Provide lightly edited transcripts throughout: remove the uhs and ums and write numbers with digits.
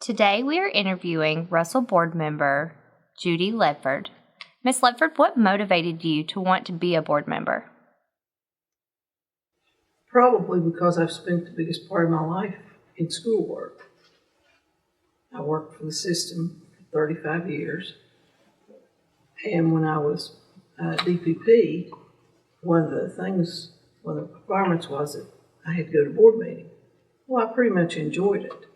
Today we are interviewing Russell Board member Judy Ledford. Ms. Ledford, what motivated you to want to be a board member? Probably because I've spent the biggest part of my life in schoolwork. I worked for the system for 35 years, and when I was DPP, one of the requirements was that I had to go to board meeting. Well, I pretty much enjoyed it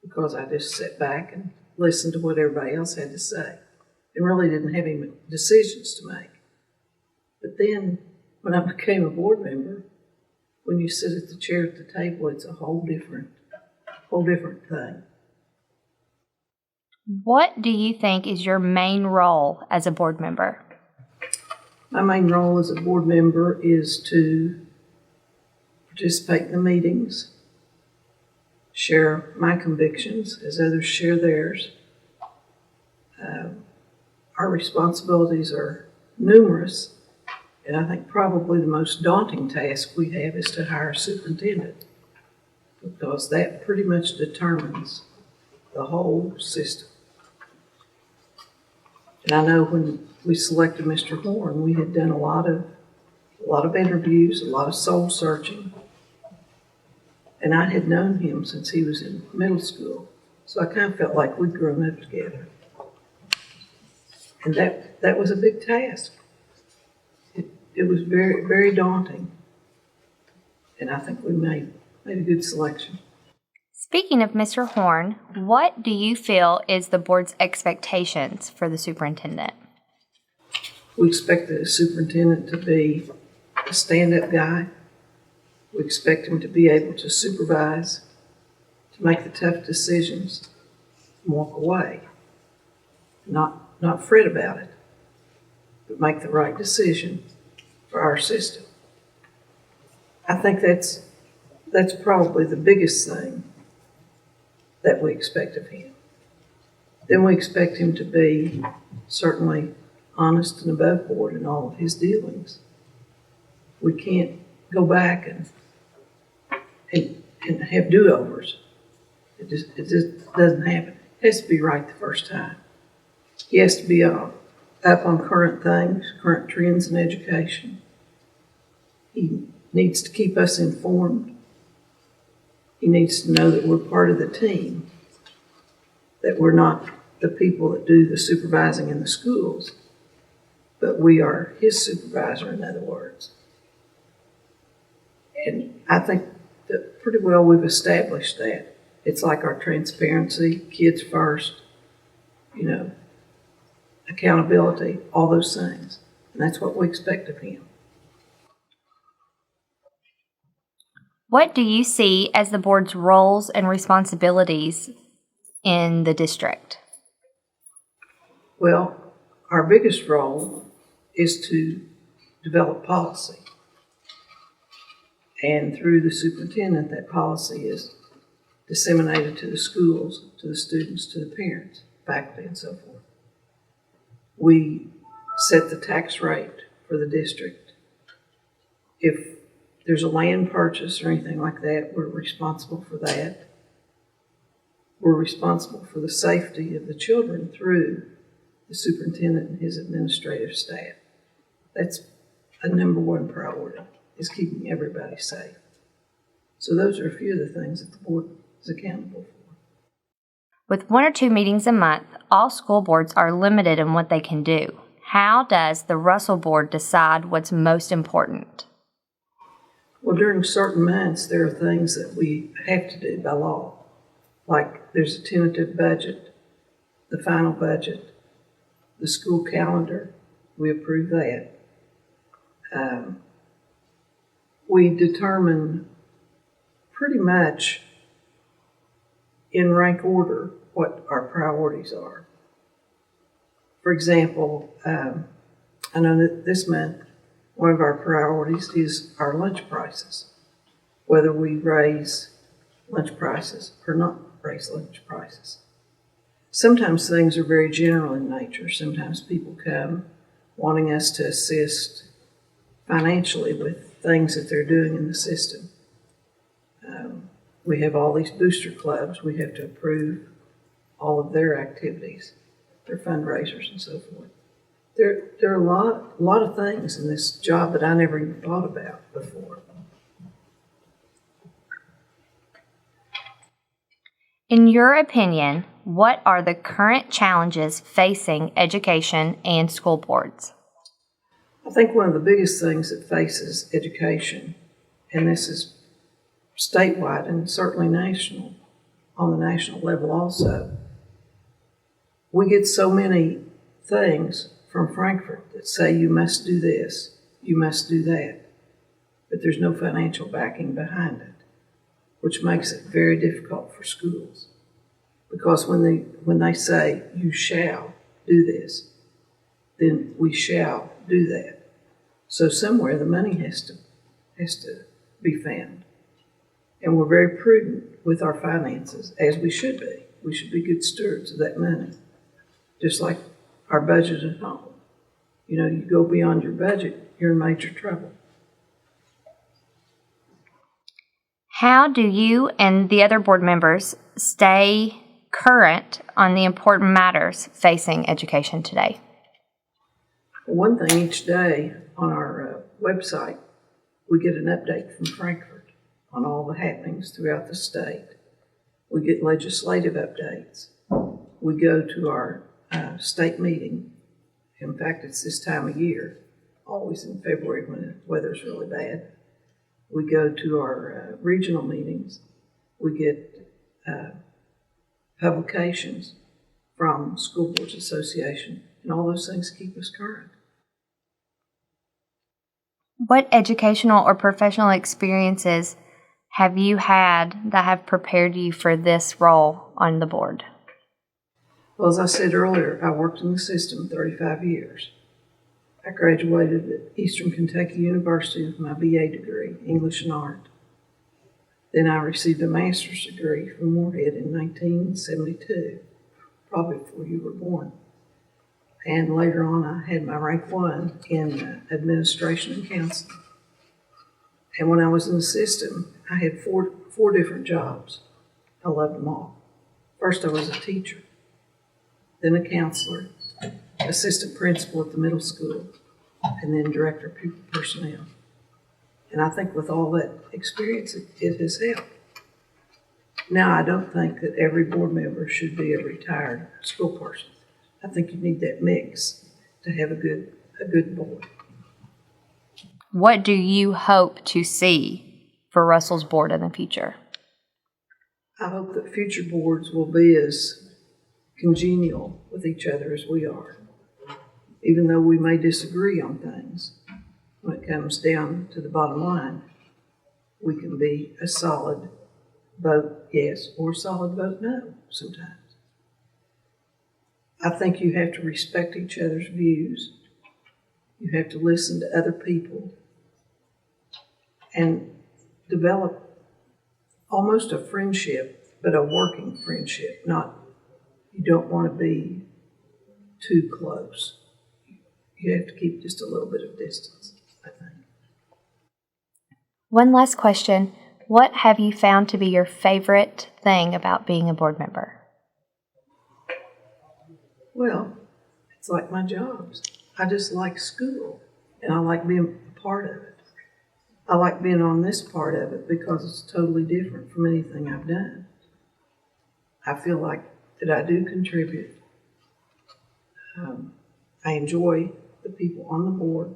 because I just sat back and listened to what everybody else had to say and really didn't have any decisions to make. But then when I became a board member, when you sit at the chair at the table, it's a whole different thing. What do you think is your main role as a board member? My main role as a board member is to participate in the meetings, share my convictions as others share theirs. Our responsibilities are numerous, and I think probably the most daunting task we have is to hire a superintendent, because that pretty much determines the whole system. And I know when we selected Mr. Horn, we had done a lot of interviews, a lot of soul searching. And I had known him since he was in middle school, so I kind of felt like we'd grown up together. And that was a big task. It was very, very daunting. And I think we made a good selection. Speaking of Mr. Horn, what do you feel is the board's expectations for the superintendent? We expect the superintendent to be a stand-up guy. We expect him to be able to supervise, to make the tough decisions, and walk away. Not fret about it, but make the right decision for our system. I think that's probably the biggest thing that we expect of him. Then we expect him to be certainly honest and above board in all of his dealings. We can't go back and have do-overs. It just doesn't happen. It has to be right the first time. He has to be up on current things, current trends in education. He needs to keep us informed. He needs to know that we're part of the team, that we're not the people that do the supervising in the schools, but we are his supervisor, in other words. And I think that pretty well we've established that. It's like our transparency, kids first, accountability, all those things. And that's what we expect of him. What do you see as the board's roles and responsibilities in the district? Well, our biggest role is to develop policy. And through the superintendent, that policy is disseminated to the schools, to the students, to the parents, faculty, and so forth. We set the tax rate for the district. If there's a land purchase or anything like that, we're responsible for that. We're responsible for the safety of the children through the superintendent and his administrative staff. That's a number one priority, is keeping everybody safe. So those are a few of the things that the board is accountable for. With 1 or 2 meetings a month, all school boards are limited in what they can do. How does the Russell Board decide what's most important? Well, during certain months, there are things that we have to do by law. Like there's a tentative budget, the final budget, the school calendar, we approve that. We determine pretty much in rank order what our priorities are. For example, I know that this month, one of our priorities is our lunch prices, whether we raise lunch prices or not raise lunch prices. Sometimes things are very general in nature. Sometimes people come wanting us to assist financially with things that they're doing in the system. We have all these booster clubs we have to approve all of their activities, their fundraisers and so forth. There are a lot of things in this job that I never even thought about before. In your opinion, what are the current challenges facing education and school boards? I think one of the biggest things that faces education, and this is statewide and certainly national, on the national level also, we get so many things from Frankfurt that say you must do this, you must do that, but there's no financial backing behind it, which makes it very difficult for schools. Because when they say you shall do this, then we shall do that. So somewhere the money has to be found. And we're very prudent with our finances, as we should be. We should be good stewards of that money. Just like our budget at home. You know, you go beyond your budget, you're in major trouble. How do you and the other board members stay current on the important matters facing education today? One thing each day on our website, we get an update from Frankfurt on all the happenings throughout the state. We get legislative updates. We go to our state meeting. In fact, it's this time of year, always in February when the weather's really bad. We go to our regional meetings. We get publications from School Boards Association, and all those things keep us current. What educational or professional experiences have you had that have prepared you for this role on the board? Well, as I said earlier, I worked in the system 35 years. I graduated at Eastern Kentucky University with my BA degree, English and Art. Then I received a master's degree from Moorhead in 1972, probably before you were born. And later on, I had my rank 1 in administration and counseling. And when I was in the system, I had four different jobs. I loved them all. First, I was a teacher, then a counselor, assistant principal at the middle school, and then director of pupil personnel. And I think with all that experience, it has helped. Now, I don't think that every board member should be a retired school person. I think you need that mix to have a good board. What do you hope to see for Russell's board in the future? I hope that future boards will be as congenial with each other as we are. Even though we may disagree on things, when it comes down to the bottom line, we can be a solid vote yes or a solid vote no sometimes. I think you have to respect each other's views. You have to listen to other people and develop almost a friendship, but a working friendship. You don't want to be too close. You have to keep just a little bit of distance, I think. One last question. What have you found to be your favorite thing about being a board member? Well, it's like my jobs. I just like school, and I like being a part of it. I like being on this part of it because it's totally different from anything I've done. I feel like that I do contribute. I enjoy the people on the board.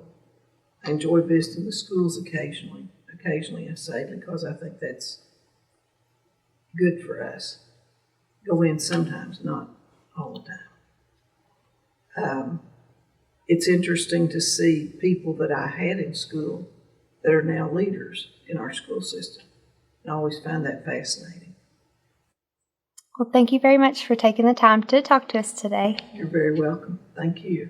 I enjoy visiting the schools occasionally. Occasionally, I say, because I think that's good for us. Go in sometimes, not all the time. It's interesting to see people that I had in school that are now leaders in our school system. I always find that fascinating. Well, thank you very much for taking the time to talk to us today. You're very welcome. Thank you.